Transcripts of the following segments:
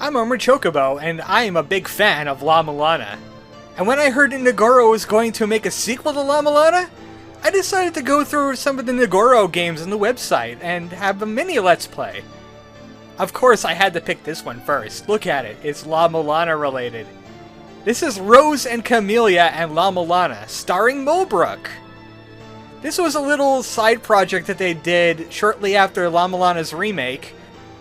I'm ArmoredChocobo, and I am a big fan of La Mulana. And when I heard Nagoro was going to make a sequel to La Mulana, I decided to go through some of the Nagoro games on the website and have a mini Let's Play. Of course, I had to pick this one first. Look at it, it's La Mulana related. This is Rose and Camellia and La Mulana, starring Mulbrook. This was a little side project that they did shortly after La Mulana's remake,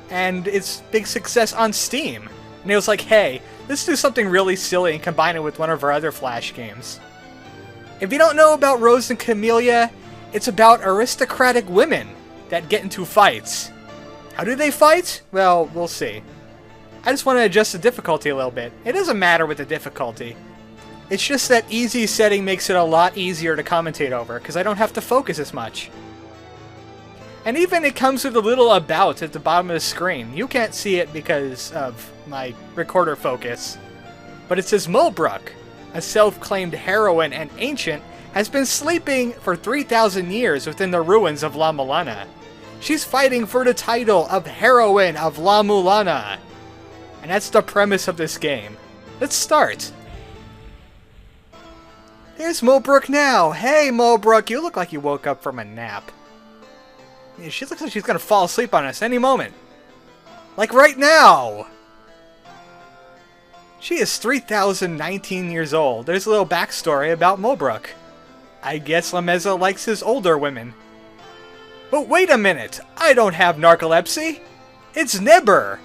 and its big success on Steam. And it was like, hey, let's do something really silly and combine it with one of our other Flash games. If you don't know about Rose and Camellia, it's about aristocratic women that get into fights. How do they fight? Well, we'll see. I just want to adjust the difficulty a little bit. It doesn't matter with the difficulty. It's just that easy setting makes it a lot easier to commentate over, because I don't have to focus as much. And even it comes with a little about at the bottom of the screen. You can't see it because of my recorder focus. But it says Mulbrook, a self-claimed heroine and ancient, has been sleeping for 3,000 years within the ruins of La Mulana. She's fighting for the title of Heroine of La Mulana. And that's the premise of this game. Let's start. There's Mulbrook now. Hey, Mulbrook, you look like you woke up from a nap. She looks like she's gonna fall asleep on us any moment. Like right now! She is 3,019 years old. There's a little backstory about Mulbrook. I guess Lameza likes his older women. But wait a minute! I don't have narcolepsy! It's Nibber!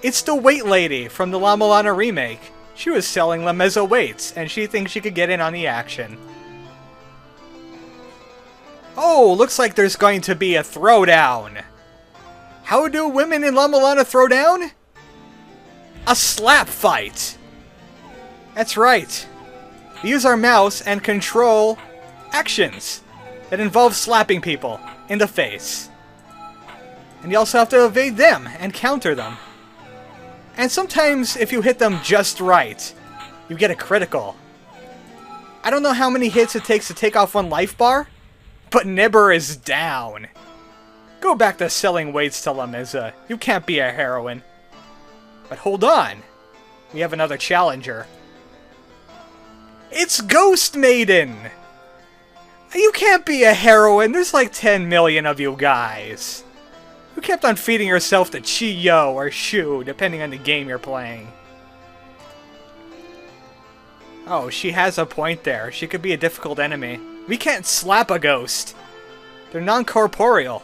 It's the weight lady from the La Mulana remake. She was selling Lameza weights, and she thinks she could get in on the action. Oh, looks like there's going to be a throwdown. How do women in La Mulana throw down? A slap fight. That's right. We use our mouse and control actions that involve slapping people in the face. And you also have to evade them and counter them. And sometimes, if you hit them just right, you get a critical. I don't know how many hits it takes to take off one life bar, but Nibber is down. Go back to selling weights to Lameza. You can't be a heroine. But hold on. We have another challenger. It's Ghost Maiden! You can't be a heroine. There's like 10 million of you guys. You kept on feeding yourself to Chiyo or Shu, depending on the game you're playing. Oh, she has a point there. She could be a difficult enemy. We can't slap a ghost. They're non-corporeal.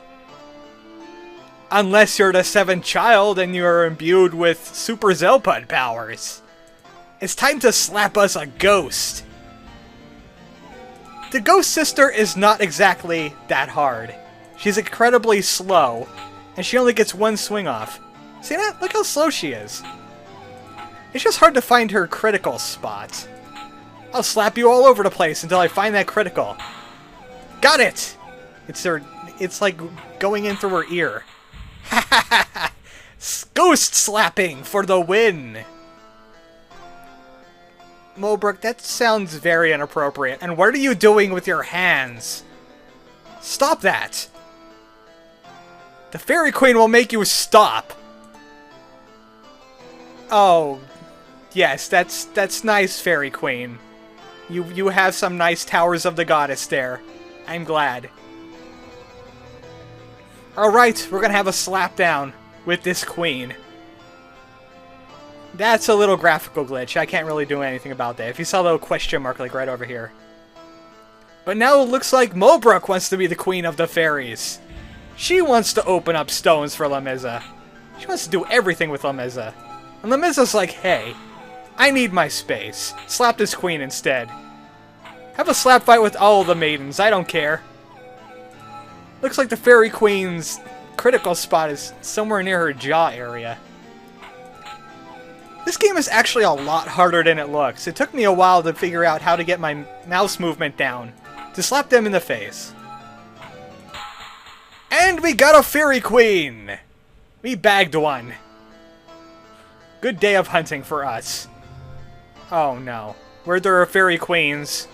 Unless you're the 7th child and you're imbued with Super Zelpud powers. It's time to slap us a ghost. The Ghost Sister is not exactly that hard. She's incredibly slow, and she only gets one swing off. See that? Look how slow she is. It's just hard to find her critical spot. I'll slap you all over the place until I find that critical. Got it! It's like going in through her ear. Ha ha ha ha! Ghost slapping for the win! Mulbrook, that sounds very inappropriate. And what are you doing with your hands? Stop that! The Fairy Queen will make you stop! Oh, yes, that's nice, Fairy Queen. You have some nice Towers of the Goddess there. I'm glad. Alright, we're gonna have a slapdown with this queen. That's a little graphical glitch. I can't really do anything about that. If you saw the little question mark like right over here. But now it looks like Mulbrook wants to be the queen of the fairies. She wants to open up stones for Lameza. She wants to do everything with Lameza. And Lameza's like, hey, I need my space. Slap this queen instead. Have a slap fight with all the maidens. I don't care. Looks like the Fairy Queen's critical spot is somewhere near her jaw area. This game is actually a lot harder than it looks. It took me a while to figure out how to get my mouse movement down to slap them in the face. And we got a Fairy Queen! We bagged one. Good day of hunting for us. Oh no. Where there are Fairy Queens,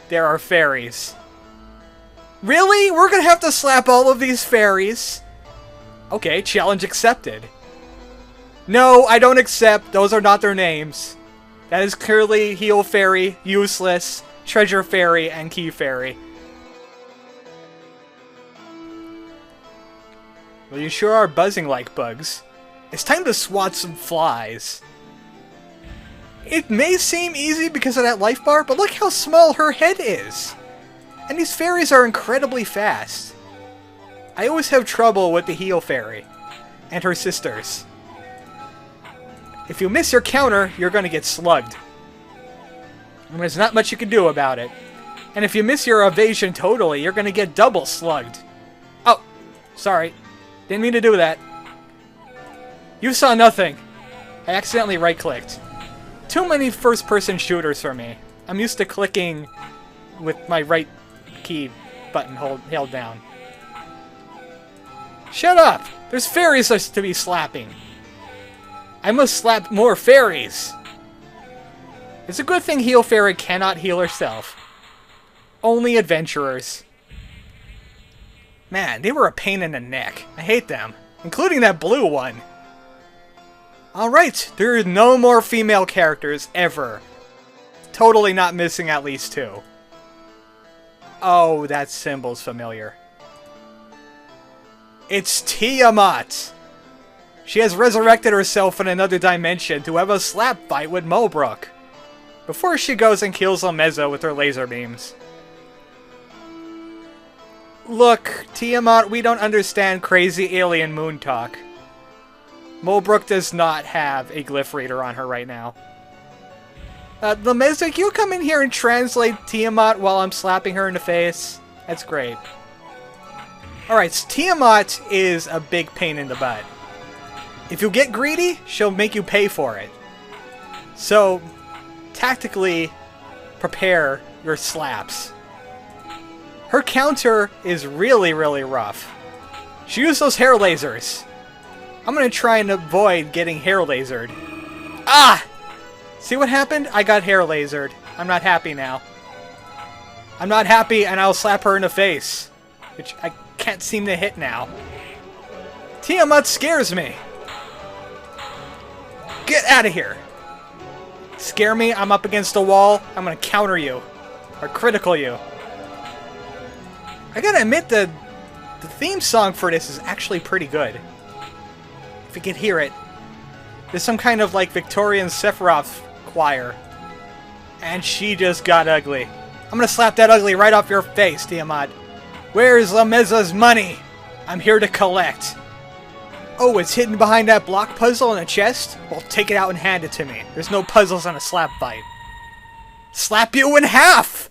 there are fairies. Really? We're gonna have to slap all of these fairies? Okay, challenge accepted. No, I don't accept. Those are not their names. That is clearly Heal Fairy, Useless, Treasure Fairy, and Key Fairy. Well, you sure are buzzing like bugs. It's time to swat some flies. It may seem easy because of that life bar, but look how small her head is. And these fairies are incredibly fast. I always have trouble with the Heal Fairy and her sisters. If you miss your counter, you're going to get slugged. And there's not much you can do about it. And if you miss your evasion totally, you're going to get double slugged. Oh, sorry. Didn't mean to do that. You saw nothing. I accidentally right-clicked. Too many first-person shooters for me. I'm used to clicking with my right key button held down. Shut up! There's fairies to be slapping. I must slap more fairies. It's a good thing Heal Fairy cannot heal herself. Only adventurers. Man, they were a pain in the neck. I hate them. Including that blue one. Alright, there are no more female characters ever. Totally not missing at least 2. Oh, that symbol's familiar. It's Tiamat! She has resurrected herself in another dimension to have a slap fight with Mulbrook. Before she goes and kills Lamezza with her laser beams. Look, Tiamat, we don't understand crazy alien moon talk. Mulbrook does not have a glyph reader on her right now. Lamezza, can you come in here and translate Tiamat while I'm slapping her in the face? That's great. Alright, so Tiamat is a big pain in the butt. If you get greedy, she'll make you pay for it. So, tactically, prepare your slaps. Her counter is really, really rough. She used those hair lasers. I'm gonna try and avoid getting hair lasered. Ah! See what happened? I got hair lasered. I'm not happy now. I'm not happy, and I'll slap her in the face. Which I can't seem to hit now. Tiamat scares me. Get out of here. Scare me, I'm up against a wall. I'm gonna counter you. Or critical you. I gotta admit, the theme song for this is actually pretty good. If you can hear it. There's some kind of like Victorian Sephiroth choir. And she just got ugly. I'm gonna slap that ugly right off your face, Tiamat. Where's Lamezza's money? I'm here to collect. Oh, it's hidden behind that block puzzle in a chest? Well, take it out and hand it to me. There's no puzzles on a slap fight. Slap you in half!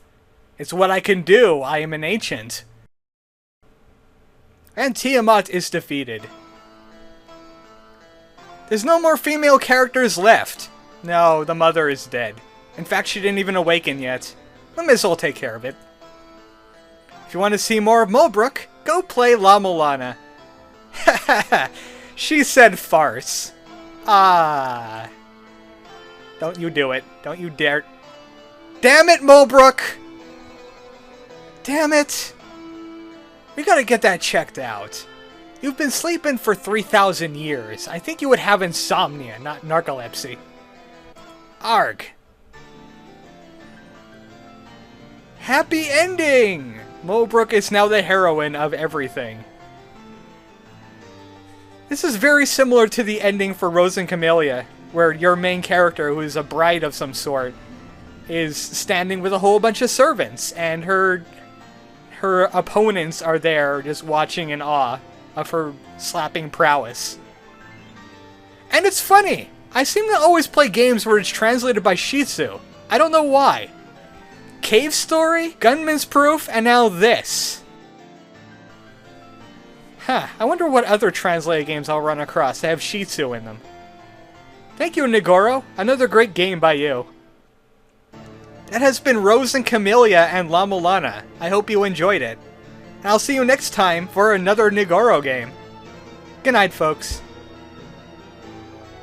It's what I can do. I am an ancient. And Tiamat is defeated. There's no more female characters left. No, the mother is dead. In fact, she didn't even awaken yet. Lamezza will take care of it. If you want to see more of Mulbrook, go play La Mulana. Hahaha. She said farce. Ah. Don't you do it. Don't you dare. Damn it, Mulbrook! Damn it! We gotta get that checked out. You've been sleeping for 3,000 years. I think you would have insomnia, not narcolepsy. Arg. Happy ending! Mulbrook is now the heroine of everything. This is very similar to the ending for Rose and Camellia, where your main character, who is a bride of some sort, is standing with a whole bunch of servants, and her opponents are there just watching in awe of her slapping prowess. And it's funny! I seem to always play games where it's translated by Shih Tzu. I don't know why. Cave Story, Gunman's Proof, and now this. Huh, I wonder what other translated games I'll run across that have Shih Tzu in them. Thank you, Nigoro. Another great game by you. That has been Rose and Camellia and La Mulana. I hope you enjoyed it. And I'll see you next time for another Nigoro game. Good night, folks.